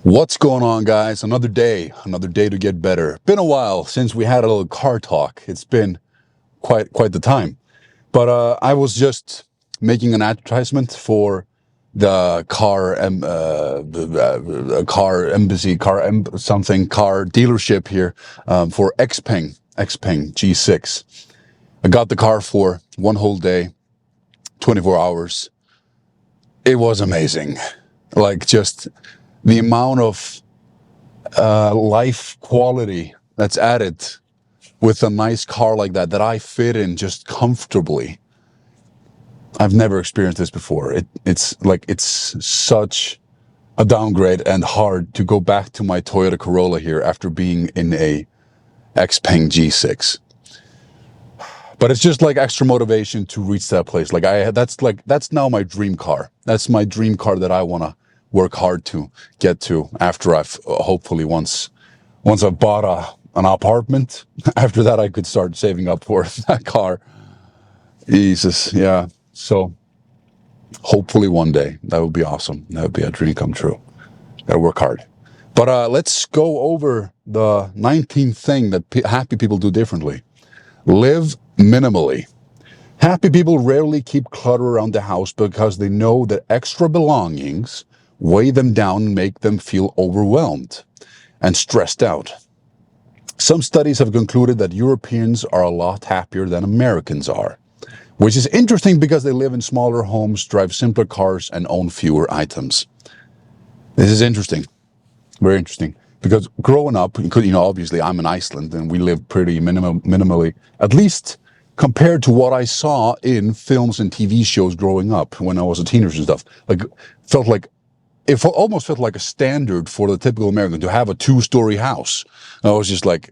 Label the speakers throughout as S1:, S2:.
S1: What's going on, guys? Another day to get better. Been a while since we had a little car talk. It's been quite the time. But I was just making an advertisement for the car embassy, something car dealership here for Xpeng G6. I got the car for one whole day, 24 hours. It was amazing. Like, just the amount of life quality that's added with a nice car like that I fit in just comfortably. I've never experienced this before. It's such a downgrade and hard to go back to my Toyota Corolla here after being in a Xpeng G6. But it's just like extra motivation to reach that place. That's now my dream car. That's my dream car that I want to work hard to get to after I've hopefully once I've bought an apartment. After that, I could start saving up for that car. Jesus, yeah. So hopefully one day, that would be awesome. That would be a dream come true. Gotta work hard. But let's go over the 19th thing that happy people do differently. Live minimally. Happy people rarely keep clutter around the house because they know that extra belongings weigh them down and make them feel overwhelmed and stressed out. Some studies have concluded that Europeans are a lot happier than Americans are, which is interesting because they live in smaller homes, drive simpler cars, and own fewer items. This is interesting, very interesting, because growing up, obviously I'm in Iceland and we live pretty minimally, at least compared to what I saw in films and TV shows growing up when I was a teenager and stuff. It almost felt like a standard for the typical American to have a 2-story house. I was just like,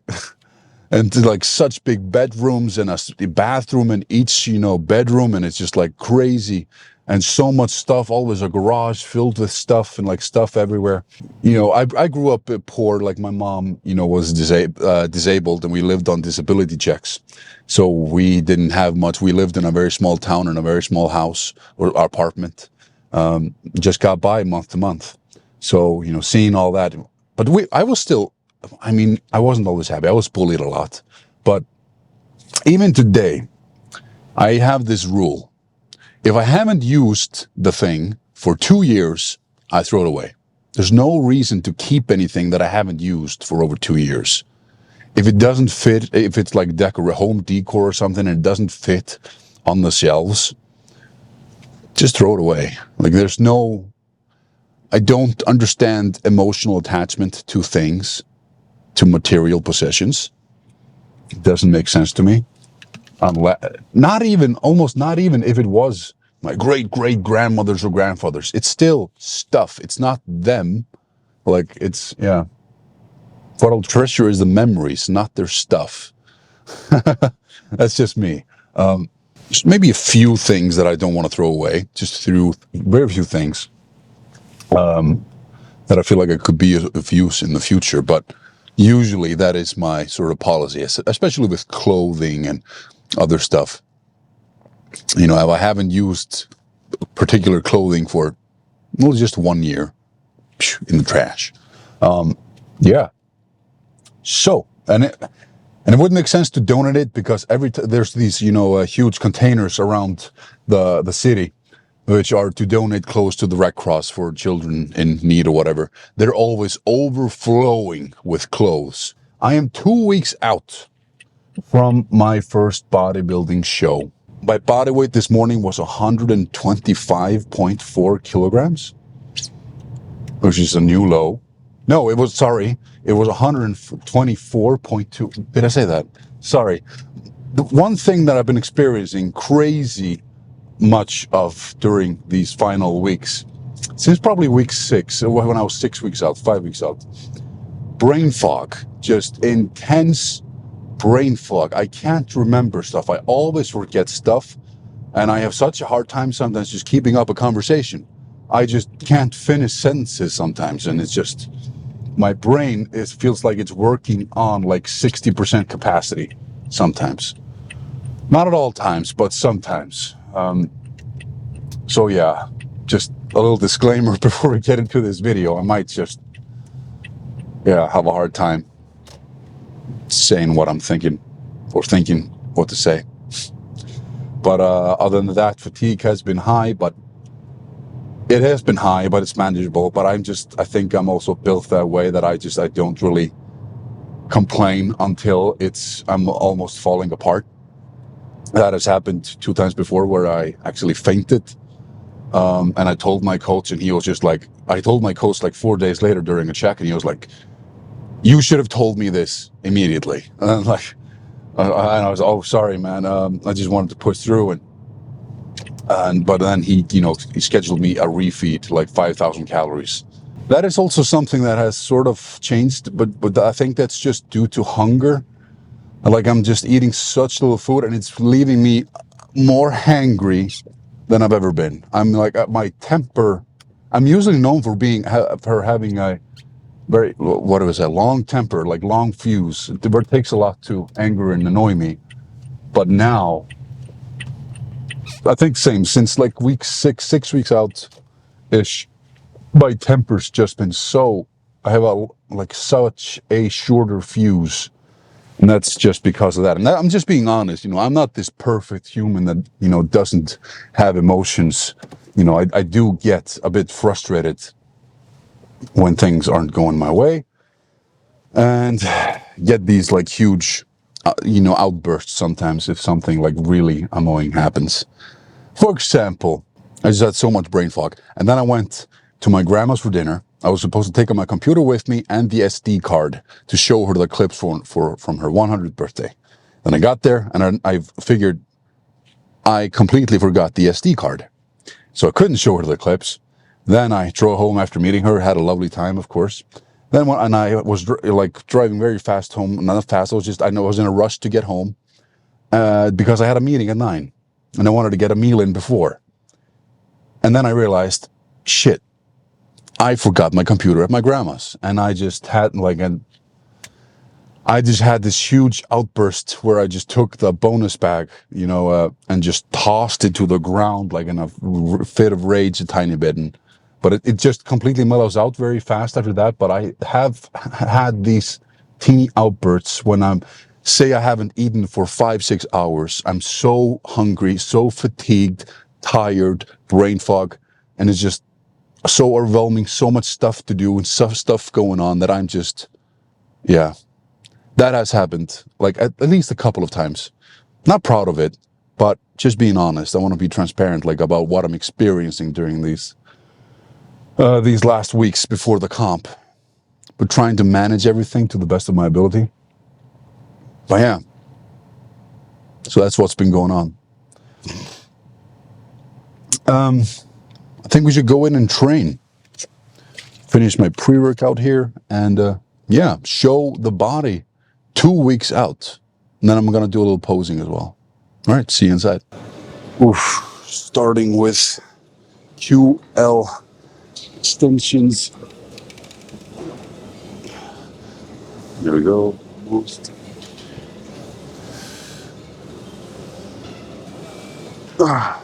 S1: and like such big bedrooms and a bathroom in each, bedroom. And it's just like crazy. And so much stuff, always a garage filled with stuff and like stuff everywhere. I grew up poor, like my mom, was disabled and we lived on disability checks. So we didn't have much. We lived in a very small town in a very small house or apartment. Just got by month to month. So, seeing all that, but I wasn't always happy. I was bullied a lot, but even today, I have this rule. If I haven't used the thing for 2 years, I throw it away. There's no reason to keep anything that I haven't used for over 2 years. If it doesn't fit, if it's like home decor or something and it doesn't fit on the shelves, just throw it away. I don't understand emotional attachment to things, to material possessions. It doesn't make sense to me. Almost not even if it was my great-great-grandmothers or grandfathers. It's still stuff. It's not them. What I'll treasure is the memories, not their stuff. That's just me. Just maybe a few things that I don't want to throw away, just through very few things that I feel like it could be of use in the future. But usually that is my sort of policy, especially with clothing and other stuff. If I haven't used particular clothing for just 1 year, in the trash. Yeah. So, and it wouldn't make sense to donate it because there's these, huge containers around the city, which are to donate clothes to the Red Cross for children in need or whatever. They're always overflowing with clothes. I am 2 weeks out from my first bodybuilding show. My body weight this morning was 125.4 kilograms, which is a new low. No, it was 124.2. Did I say that? Sorry. The one thing that I've been experiencing crazy much of during these final weeks, since probably week 6, when I was 5 weeks out, brain fog, just intense brain fog. I can't remember stuff. I always forget stuff, and I have such a hard time sometimes just keeping up a conversation. I just can't finish sentences sometimes, and it's just, my brain feels like it's working on like 60% capacity sometimes. Not at all times, but sometimes. So yeah, just a little disclaimer before we get into this video. I might just yeah, have a hard time saying what I'm thinking or thinking what to say. But other than that, fatigue has been high, but it has been high, but it's manageable. But I think I'm also built that way that I don't really complain until I'm almost falling apart. That has happened 2 times before where I actually fainted. And I told my coach, and he was just like, I told my coach like 4 days later during a check, and he was like, "You should have told me this immediately." And I'm like, and I was, "Oh, sorry, man. I just wanted to push through." But then he scheduled me a refeed, like 5,000 calories. That is also something that has sort of changed, but I think that's just due to hunger. Like I'm just eating such little food, and it's leaving me more hangry than I've ever been. I'm like my temper. I'm usually known for for having a very what was a long temper, like long fuse. It takes a lot to anger and annoy me. But now, I think same since like week 6, 6 weeks out ish. My temper's just been so. I have such a shorter fuse. And that's just because of that. And I'm just being honest. I'm not this perfect human that, doesn't have emotions. I do get a bit frustrated when things aren't going my way and get these like huge, outbursts sometimes if something like really annoying happens. For example, I just had so much brain fog. And then I went to my grandma's for dinner. I was supposed to take my computer with me and the SD card to show her the clips from her 100th birthday. Then I got there and I figured I completely forgot the SD card. So I couldn't show her the clips. Then I drove home after meeting her, had a lovely time, of course. And I was like driving very fast home. Not fast, I know I was in a rush to get home because I had a meeting at 9 and I wanted to get a meal in before. And then I realized, shit, I forgot my computer at my grandma's. And I just had this huge outburst where I just took the bonus bag, and just tossed it to the ground like in a fit of rage a tiny bit. But it just completely mellows out very fast after that. But I have had these teeny outbursts when say I haven't eaten for 5, 6 hours. I'm so hungry, so fatigued, tired, brain fog, and it's just so overwhelming, so much stuff to do and stuff going on that I'm just, yeah. That has happened, like at least a couple of times. Not proud of it, but just being honest. I want to be transparent, like about what I'm experiencing during these last weeks before the comp. But trying to manage everything to the best of my ability. But yeah, so that's what's been going on. I think we should go in and train. Finish my pre-workout here, and yeah, show the body 2 weeks out. And then I'm gonna do a little posing as well. All right, see you inside. Oof, starting with QL extensions. There we go. Almost. Ah.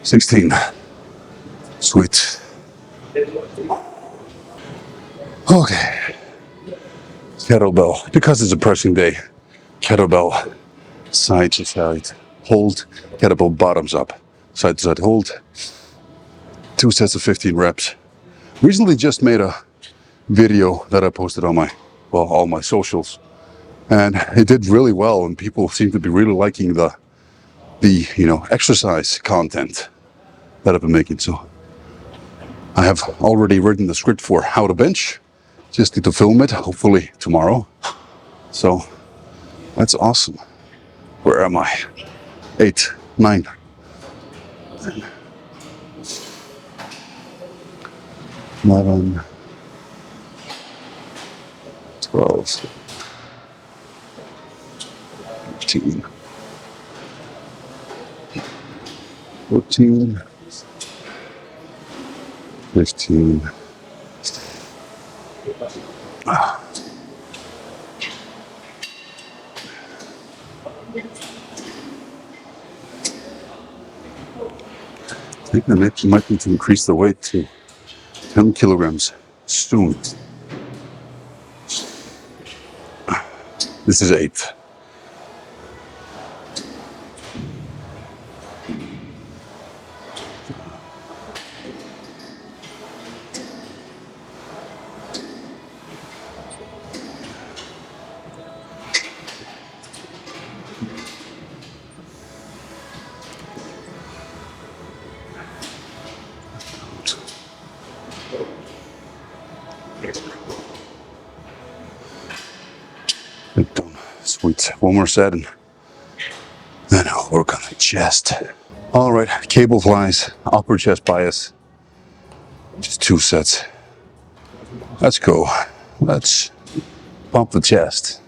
S1: 16. Sweet. Okay. Kettlebell. Because it's a pressing day, kettlebell side to side hold, kettlebell bottoms up, side to side hold, 2 sets of 15 reps. Recently just made a video that I posted on all my socials, and it did really well, and people seem to be really liking the exercise content that I've been making. So I have already written the script for how to bench. Just need to film it, hopefully tomorrow. So that's awesome. Where am I? 8, 9, 11, 12, 13, 14, 15. I think I might need to increase the weight to 10 kilograms soon. This is 8. Sweet. One more set and then I'll work on the chest. All right, cable flies, upper chest bias. Just 2 sets. Let's go. Let's pump the chest.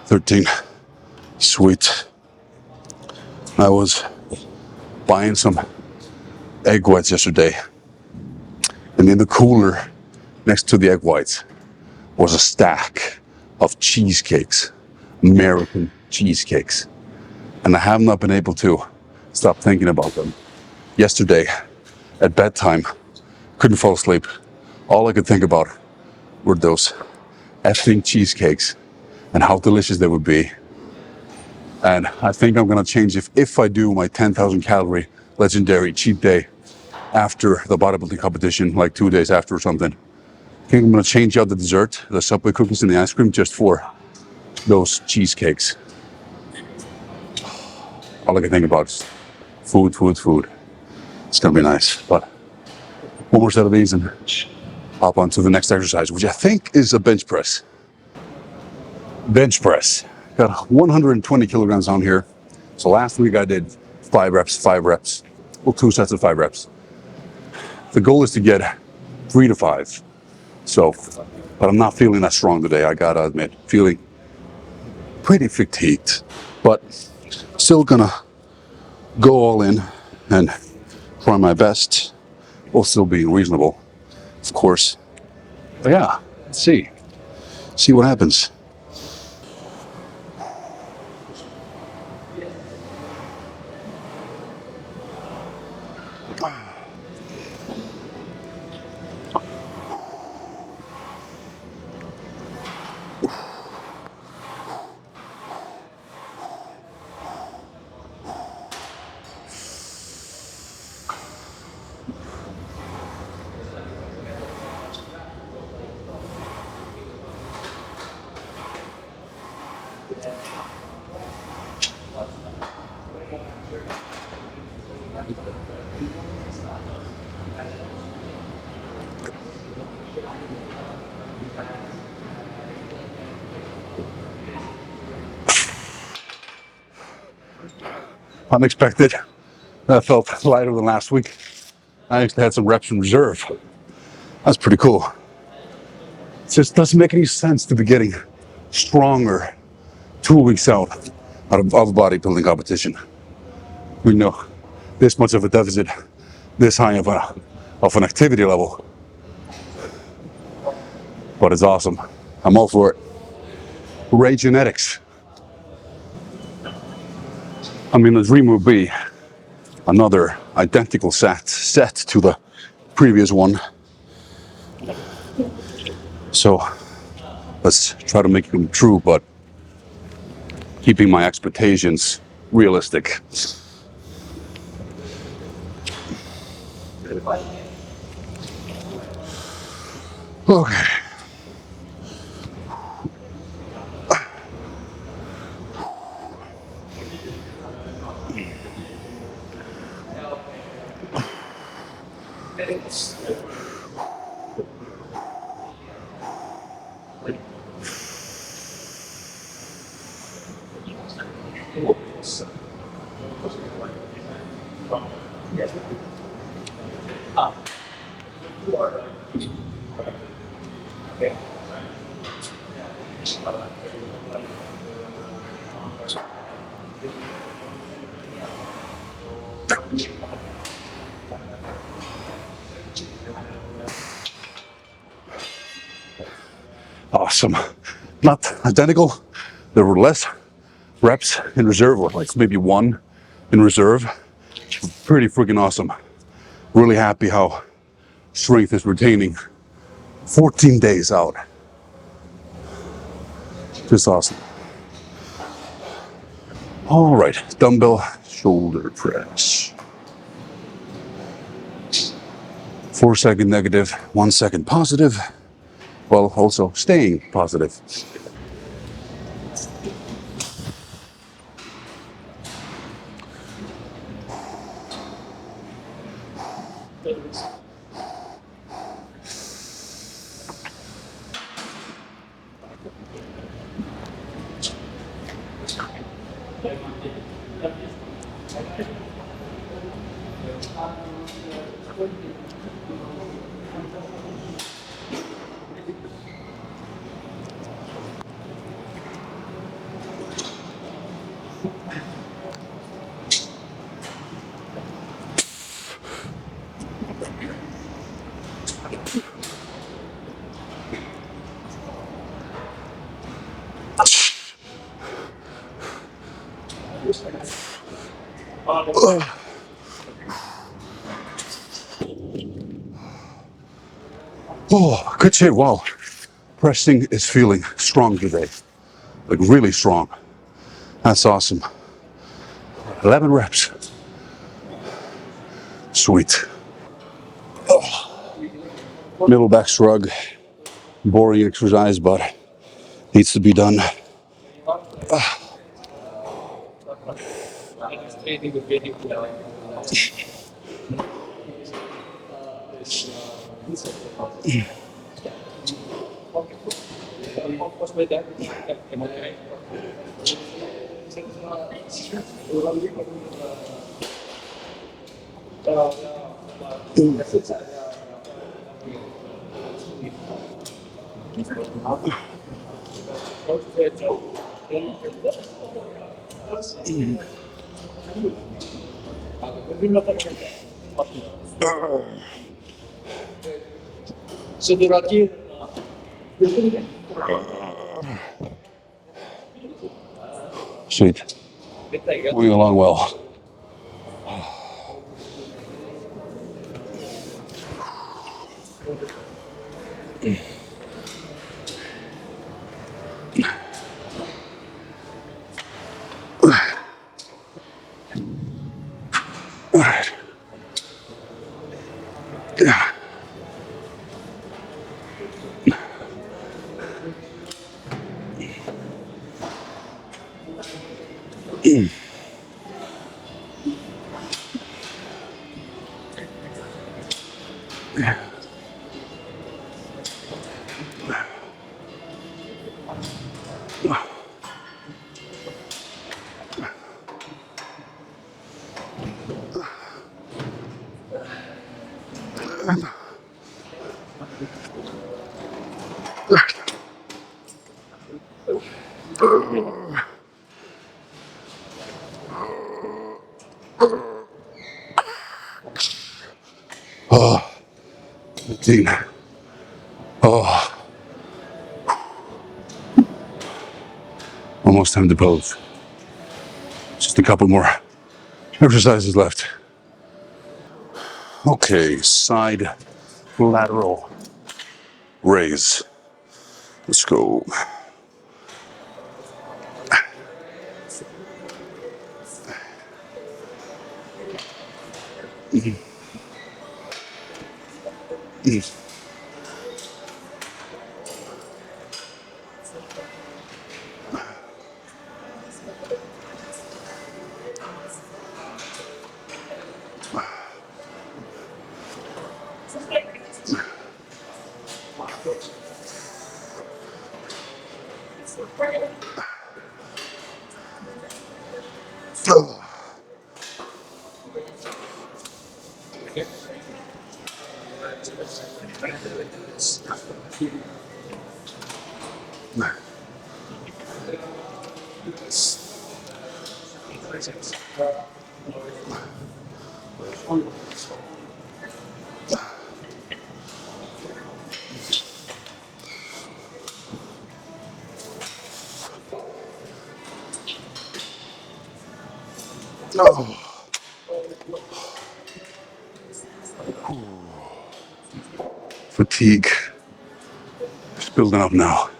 S1: $13. Sweet. I was buying some egg whites yesterday, and in the cooler next to the egg whites was a stack of cheesecakes, American cheesecakes, and I have not been able to stop thinking about them. Yesterday at bedtime, couldn't fall asleep. All I could think about were those effing cheesecakes and how delicious they would be. And I think I'm gonna change if I do my 10,000 calorie legendary cheat day after the bodybuilding competition, like 2 days after or something. I think I'm gonna change out the dessert, the Subway cookies and the ice cream, just for those cheesecakes. All I can think about is food, food, food. It's gonna be nice. But one more set of these and hop on to the next exercise, which I think is a bench press. Bench press. Got 120 kilograms on here. So last week I did 5 reps. Well, 2 sets of 5 reps. The goal is to get 3 to 5. So, but I'm not feeling that strong today, I gotta admit. Feeling pretty fatigued, but still gonna go all in and try my best, while still being reasonable, of course. But yeah, let's see what happens. Unexpected. That felt lighter than last week. I actually had some reps in reserve. That's pretty cool. It just doesn't make any sense to be getting stronger 2 weeks out of a bodybuilding competition. We know this much of a deficit, this high of an activity level. But it's awesome. I'm all for it. Ray genetics. I mean, the dream would be another identical set to the previous one. So let's try to make them true, but keeping my expectations realistic. Okay. Awesome. Not identical. There were less reps in reserve, or like maybe one in reserve. Pretty freaking awesome. Really happy how strength is retaining 14 days out. Just awesome. All right, dumbbell shoulder press. 4-second negative, 1-second positive, while also staying positive. Oh, good shit, wow. Pressing is feeling strong today. Like really strong. That's awesome. 11 reps. Sweet. Oh. Middle back shrug. Boring exercise, but needs to be done. Sweet. Moving along well. All right. Oh, 15. Oh, almost time to pose. Just a couple more exercises left. Okay, side lateral raise. Let's go. Oh, fatigue. It's building up now.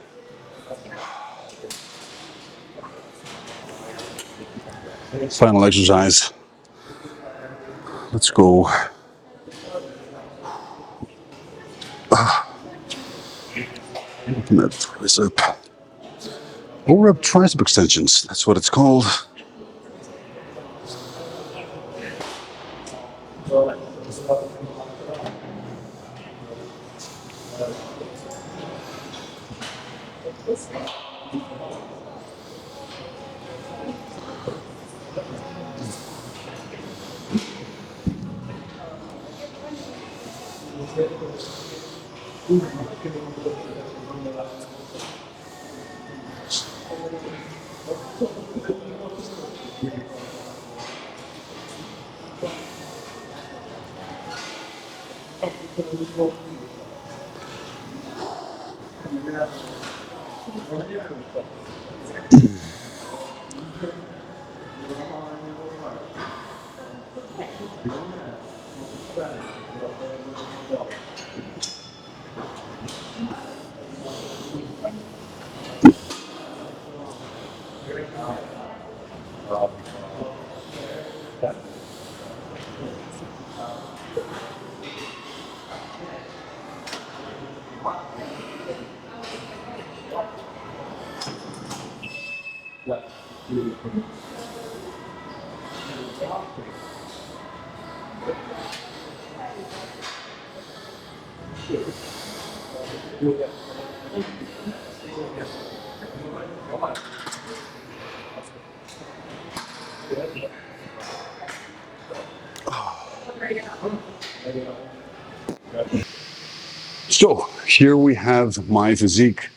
S1: Final exercise. Let's go. Looking at tricep. Over up tricep extensions. That's what it's called. So here we have my physique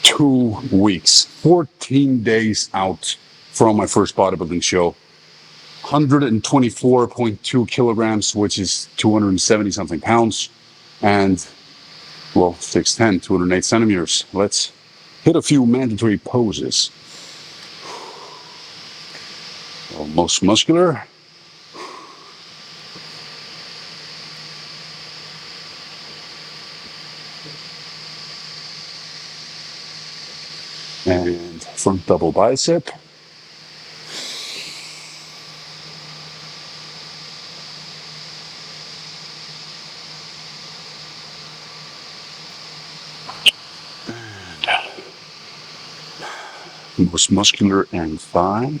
S1: 2 weeks, 14 days out from my first bodybuilding show. 124.2 kilograms, which is 270 something pounds, and well, 6'10", 208 centimeters. Let's hit a few mandatory poses. Most muscular. And front double bicep. And most muscular and thigh.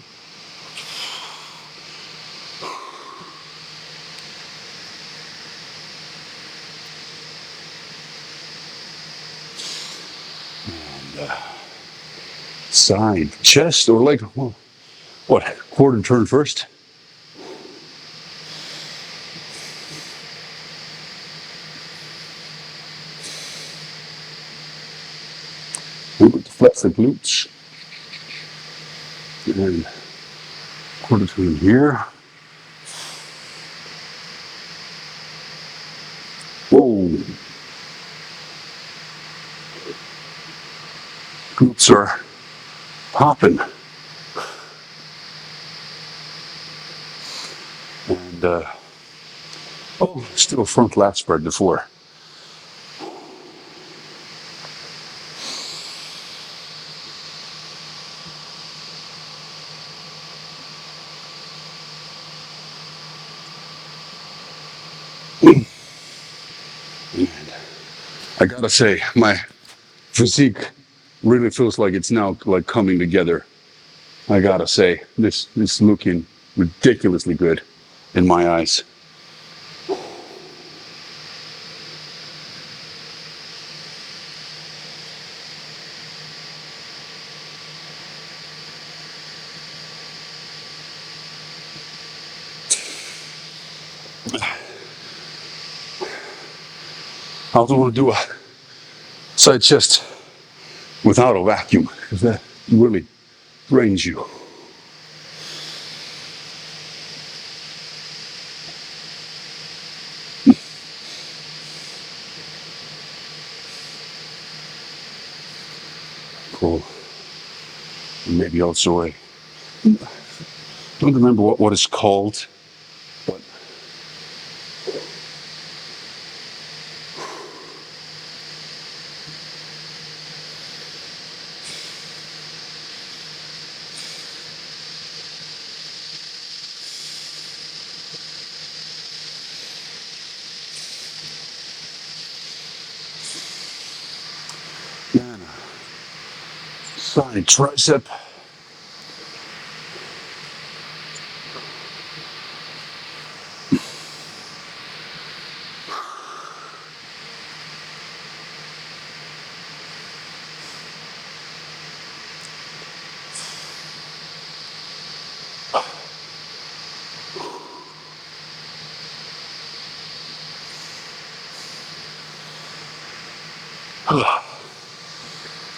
S1: Side chest, or like, well, what, quarter turn first? Flex the glutes. And put it in here. Whoa. Glutes are popping. And, oh, still front lat spread before. And I gotta say, my physique really feels like it's now like coming together. I gotta say, this is looking ridiculously good in my eyes. I also want to do a side chest without a vacuum because that really drains you. Cool. And maybe also I don't remember what it's called, but man, side tricep.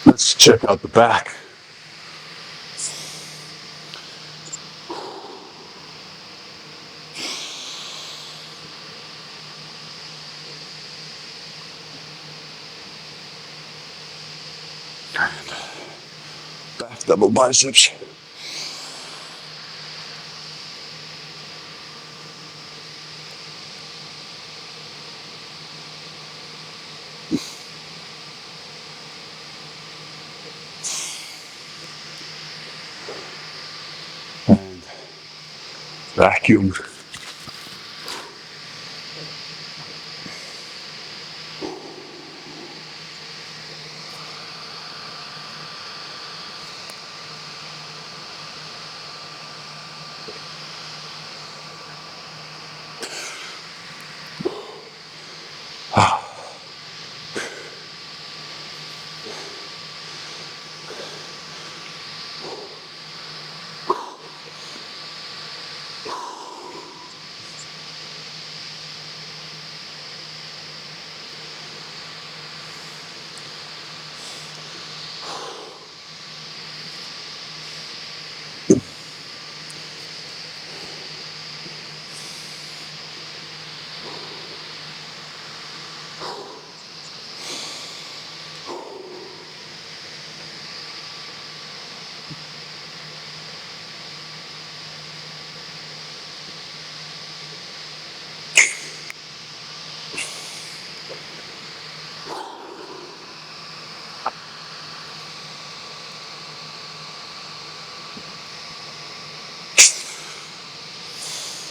S1: Let's check out the back. And back double biceps. And vacuum.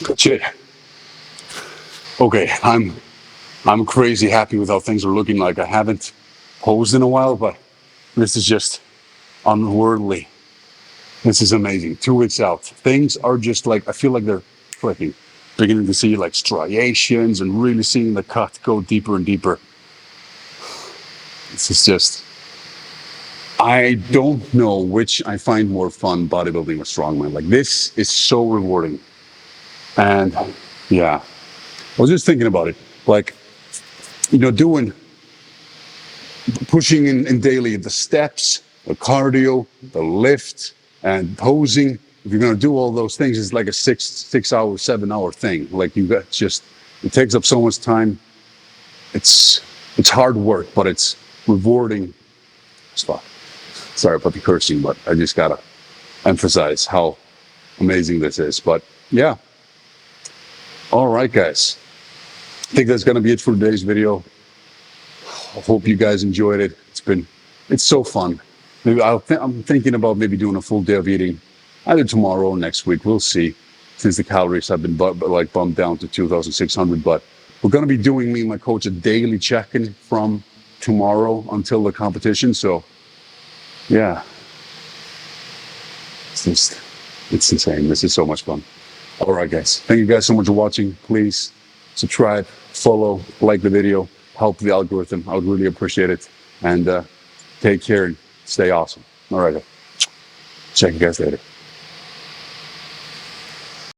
S1: That's it. Okay, I'm crazy happy with how things are looking. Like I haven't posed in a while, but this is just unworldly. This is amazing. 2 weeks out, things are just like I feel like they're clicking. Beginning to see like striations and really seeing the cut go deeper and deeper. This is just. I don't know which I find more fun, bodybuilding or strongman. Like this is so rewarding, and yeah, I was just thinking about it. Like doing pushing in daily the steps, the cardio, the lift, and posing. If you're gonna do all those things, it's like a 6 hour, 7 hour thing. Like you got just, it takes up so much time. It's hard work, but it's rewarding as fuck. Sorry about the cursing, but I just gotta emphasize how amazing this is. But yeah, all right, guys. I think that's gonna be it for today's video. I hope you guys enjoyed it. It's so fun. Maybe I'm thinking about maybe doing a full day of eating, either tomorrow or next week. We'll see, since the calories have been bumped down to 2,600. But we're going to be doing, me and my coach, a daily check-in from tomorrow until the competition. So yeah, it's insane. This is so much fun. All right, guys. Thank you guys so much for watching. Please subscribe, follow, like the video, help the algorithm. I would really appreciate it. And take care and stay awesome. All right. Check you guys later.